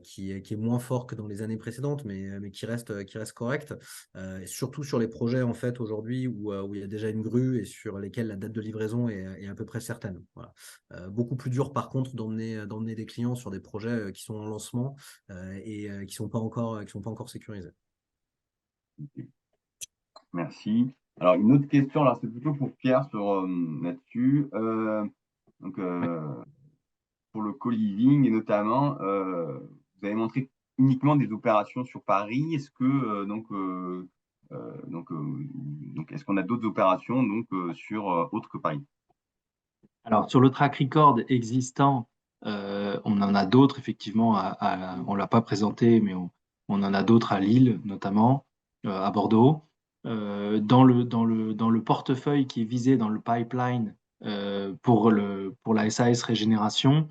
qui est moins fort que dans les années précédentes, mais qui reste correct. Et surtout sur les projets en fait aujourd'hui où il y a déjà une grue et sur lesquels la date de livraison est à peu près certaine. Voilà. Beaucoup plus dur par contre d'emmener des clients sur des projets qui sont en lancement et qui sont pas encore sécurisés. Merci. Alors, une autre question, alors c'est plutôt pour Pierre là-dessus. Donc, pour le co-living et notamment, vous avez montré uniquement des opérations sur Paris. Est-ce que donc est-ce qu'on a d'autres opérations sur autre que Paris? Alors, sur le track record existant, on en a d'autres, effectivement, on ne l'a pas présenté, mais on en a d'autres à Lille, notamment, à Bordeaux. Dans le portefeuille qui est visé dans le pipeline pour la SAS Régénération,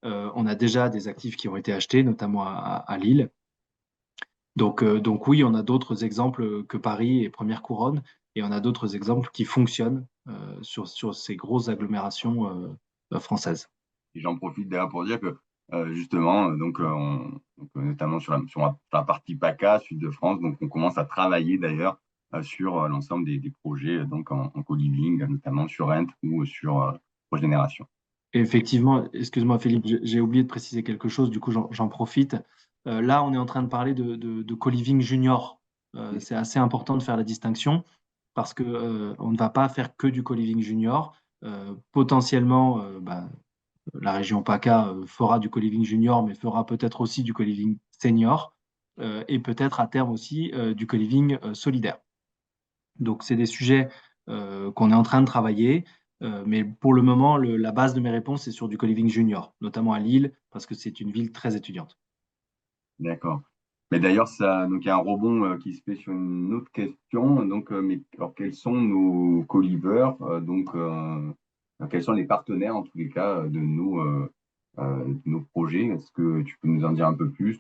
on a déjà des actifs qui ont été achetés, notamment à Lille. Donc oui, on a d'autres exemples que Paris et Première Couronne, et on a d'autres exemples qui fonctionnent sur ces grosses agglomérations françaises. Et j'en profite d'ailleurs pour dire que justement, notamment sur la partie PACA, Sud-de-France, donc on commence à travailler d'ailleurs sur l'ensemble des projets en co-living, notamment sur Rent ou sur Régénération. Et effectivement, excuse-moi Philippe, j'ai oublié de préciser quelque chose, du coup j'en profite. Là, on est en train de parler de co-living junior. C'est assez important de faire la distinction parce que on ne va pas faire que du co-living junior. Potentiellement, la région PACA fera du co-living junior, mais fera peut-être aussi du co-living senior et peut-être à terme aussi du co-living solidaire. Donc, c'est des sujets qu'on est en train de travailler, mais pour le moment, la base de mes réponses est sur du co-living junior, notamment à Lille, parce que c'est une ville très étudiante. D'accord. Mais d'ailleurs, il y a un rebond qui se fait sur une autre question. Mais alors, quels sont nos co-livers quels sont les partenaires, en tous les cas, de nos projets? Est-ce que tu peux nous en dire un peu plus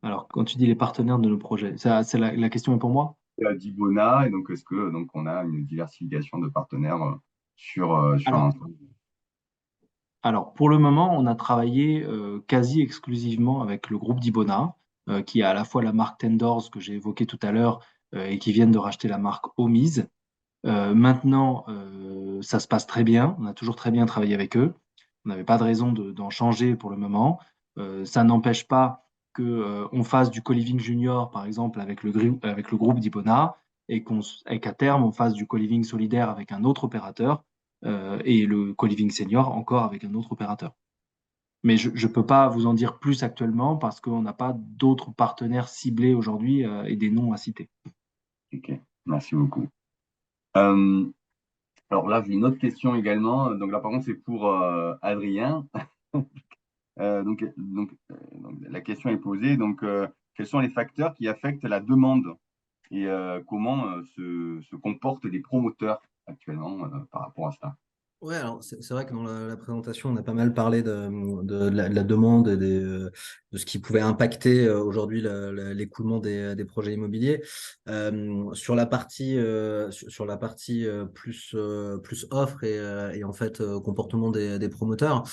Alors, quand tu dis les partenaires de nos projets, la question est pour moi? à Dibona, et donc est-ce que on a une diversification de partenaires sur Alors, l'ensemble? pour le moment, on a travaillé quasi exclusivement avec le groupe Dibona, qui a à la fois la marque Tendors que j'ai évoquée tout à l'heure et qui viennent de racheter la marque Omise. Maintenant, ça se passe très bien. On a toujours très bien travaillé avec eux. On n'avait pas de raison d'en changer pour le moment. Ça n'empêche pas que, on fasse du co-living junior, par exemple, avec le groupe d'Ibona, et qu'à terme, on fasse du co-living solidaire avec un autre opérateur, et le co-living senior encore avec un autre opérateur. Mais je ne peux pas vous en dire plus actuellement parce qu'on n'a pas d'autres partenaires ciblés aujourd'hui, et des noms à citer. Ok, merci beaucoup. Euh, alors là, j'ai une autre question également. Donc là, par contre, c'est pour Adrien. La question est posée. Quels sont les facteurs qui affectent la demande et comment se comportent les promoteurs actuellement par rapport à ça? Ouais, alors c'est vrai que dans la présentation, on a pas mal parlé de la demande et de ce qui pouvait impacter aujourd'hui l'écoulement des projets immobiliers. Sur la partie plus offre et en fait comportement des promoteurs.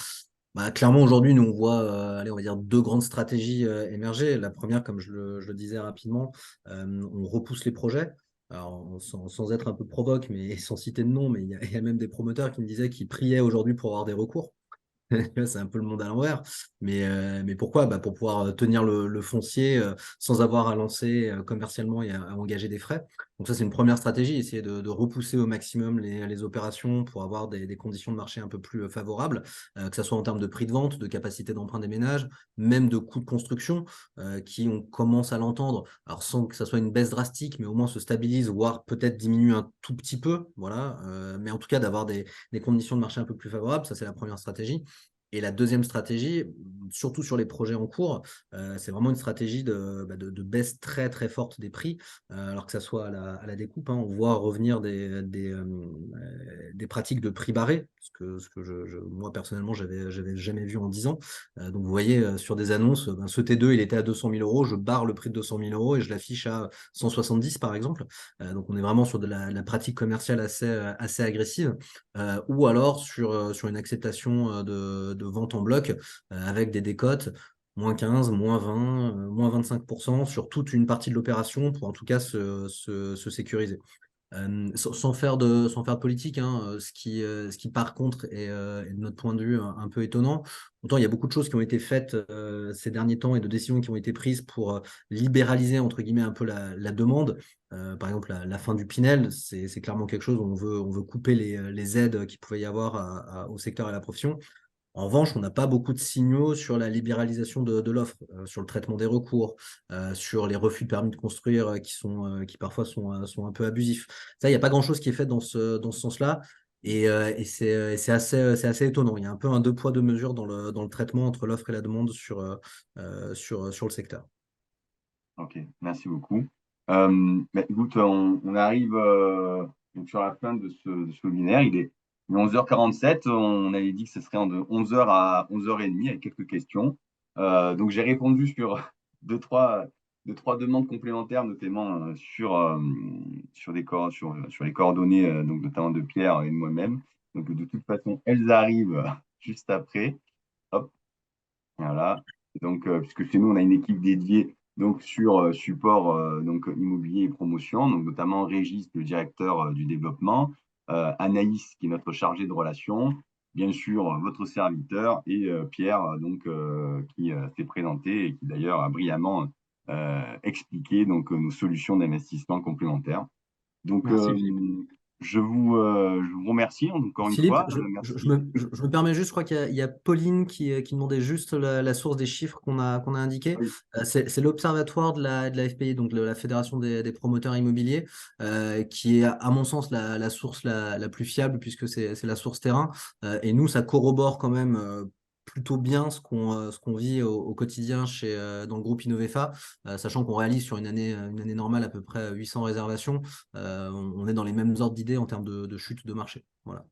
Bah, clairement, aujourd'hui, nous, on voit, allez, on va dire deux grandes stratégies émerger. La première, comme je le disais rapidement, on repousse les projets. Alors, sans être un peu provoque, mais sans citer de nom, mais il y a même des promoteurs qui me disaient qu'ils priaient aujourd'hui pour avoir des recours. C'est un peu le monde à l'envers. Mais pourquoi? Bah, pour pouvoir tenir le foncier sans avoir à lancer commercialement et à engager des frais. Donc ça, c'est une première stratégie, essayer de repousser au maximum les opérations pour avoir des conditions de marché un peu plus favorables, que ce soit en termes de prix de vente, de capacité d'emprunt des ménages, même de coûts de construction, qui on commence à l'entendre, alors sans que ça soit une baisse drastique, mais au moins se stabilise, voire peut-être diminue un tout petit peu, voilà. Mais en tout cas, d'avoir des conditions de marché un peu plus favorables, ça c'est la première stratégie. Et la deuxième stratégie, surtout sur les projets en cours, c'est vraiment une stratégie de baisse très très forte des prix, alors que ça soit à la découpe, hein. On voit revenir des pratiques de prix barré, ce que moi personnellement, j'avais jamais vu en 10 ans. Donc vous voyez sur des annonces, ben, ce T2, il était à 200 000 euros, je barre le prix de 200 000 euros et je l'affiche à 170 par exemple. Donc on est vraiment sur de la pratique commerciale assez agressive. Ou alors sur une acceptation de vente en bloc avec des décotes moins 15, moins 20, moins 25% sur toute une partie de l'opération pour en tout cas se sécuriser. Sans faire de politique, hein, ce qui par contre est de notre point de vue un peu étonnant. Autant il y a beaucoup de choses qui ont été faites ces derniers temps et de décisions qui ont été prises pour libéraliser entre guillemets un peu la demande. Par exemple, la fin du Pinel, c'est clairement quelque chose où on veut couper les aides qu'il pouvait y avoir au secteur et à la profession. En revanche, on n'a pas beaucoup de signaux sur la libéralisation de l'offre, sur le traitement des recours, sur les refus de permis de construire qui parfois sont un peu abusifs. Ça, il n'y a pas grand-chose qui est fait dans ce sens-là. Et c'est assez étonnant. Il y a un peu un deux poids, deux mesures dans le traitement entre l'offre et la demande sur le secteur. Ok, merci beaucoup. Mais écoute, on arrive donc sur la fin de ce webinaire. Il est 11h47. On avait dit que ce serait de 11h à 11h30 avec quelques questions. Donc j'ai répondu sur deux, trois, deux, trois demandes complémentaires, notamment sur les coordonnées, donc notamment de Pierre et de moi-même. Donc de toute façon, elles arrivent juste après. Hop. Voilà. Donc, puisque chez nous, on a une équipe dédiée donc, sur support donc, immobilier et promotion, donc notamment Régis, le directeur du développement, Anaïs, qui est notre chargé de relations, bien sûr, votre serviteur, et Pierre, qui s'est présenté et qui d'ailleurs a brillamment expliqué donc, nos solutions d'investissement complémentaires. Donc, Merci Philippe. je vous remercie encore une Philippe, fois. je Merci. me permets juste, je crois qu'il y a Pauline qui demandait juste la source des chiffres qu'on a indiqués. Oui. C'est l'Observatoire de la FPI, donc de la Fédération des promoteurs immobiliers, qui est, à mon sens, la source la plus fiable, puisque c'est la source terrain. Et nous, ça corrobore quand même plutôt bien ce qu'on vit au quotidien dans le groupe Innovefa, sachant qu'on réalise sur une année normale à peu près 800 réservations. On est dans les mêmes ordres d'idées en termes de chute de marché. Voilà.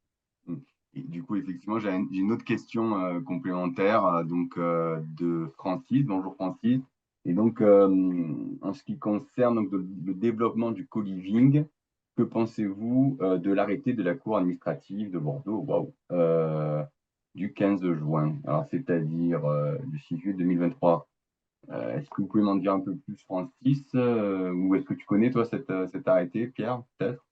Mm. Et du coup, effectivement, j'ai une autre question complémentaire de Francis. Bonjour Francis. Et donc, en ce qui concerne donc, le développement du co-living, que pensez-vous de l'arrêté de la Cour administrative de Bordeaux, waouh, du 15 juin, alors c'est-à-dire du 6 juillet 2023. Est-ce que vous pouvez m'en dire un peu plus, Francis, ou est-ce que tu connais, toi, cet arrêté, Pierre, peut-être?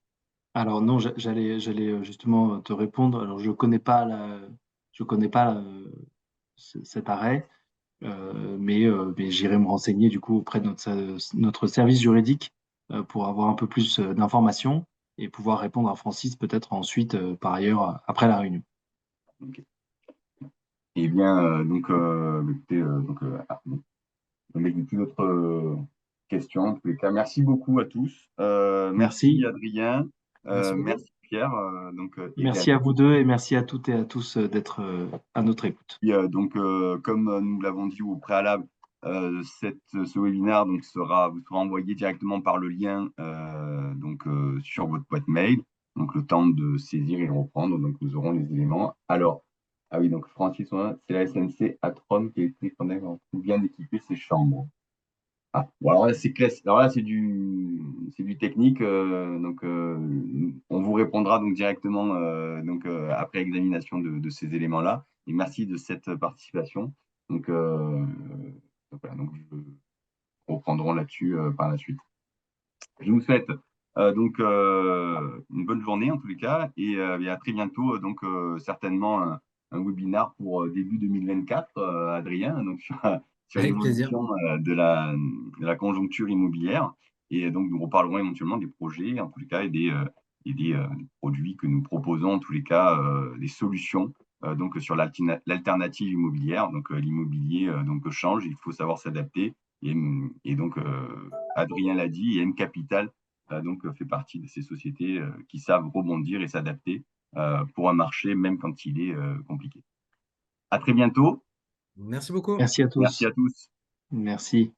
Alors non, j'allais justement te répondre. Alors je connais pas cet arrêt, mais j'irai me renseigner du coup auprès de notre service juridique pour avoir un peu plus d'informations et pouvoir répondre à Francis peut-être ensuite par ailleurs après la réunion. Ok. Eh bien, écoutez, on n'a plus d'autres questions. En tous les cas, merci beaucoup à tous. Merci Merci, Adrien, Merci beaucoup. merci Pierre, et merci à vous deux et merci à toutes et à tous d'être à notre écoute. comme nous l'avons dit au préalable, ce webinaire vous sera envoyé directement par le lien sur votre boîte mail. Donc le temps de saisir et de reprendre. Donc nous aurons les éléments. Alors, ah oui, donc Francis, c'est la SNC Atron qui a été bien équiper ses chambres. Ah, bon, alors là, c'est classe. Alors là, c'est du technique. On vous répondra donc directement après examination de ces éléments-là. Et merci de cette participation. Donc, voilà, donc reprendrons là-dessus par la suite. Je vous souhaite une bonne journée en tous les cas et à très bientôt. Certainement un webinar pour début 2024, Adrien, donc sur Avec plaisir. l'évolution de la conjoncture immobilière. Et donc nous reparlerons éventuellement des projets en tous les cas des produits que nous proposons en tous les cas, des solutions sur l'alternative immobilière. L'immobilier change, il faut savoir s'adapter. Adrien l'a dit, et M Capital fait partie de ces sociétés qui savent rebondir et s'adapter pour un marché, même quand il est compliqué. À très bientôt. Merci beaucoup. Merci à Merci tous. à tous. Merci.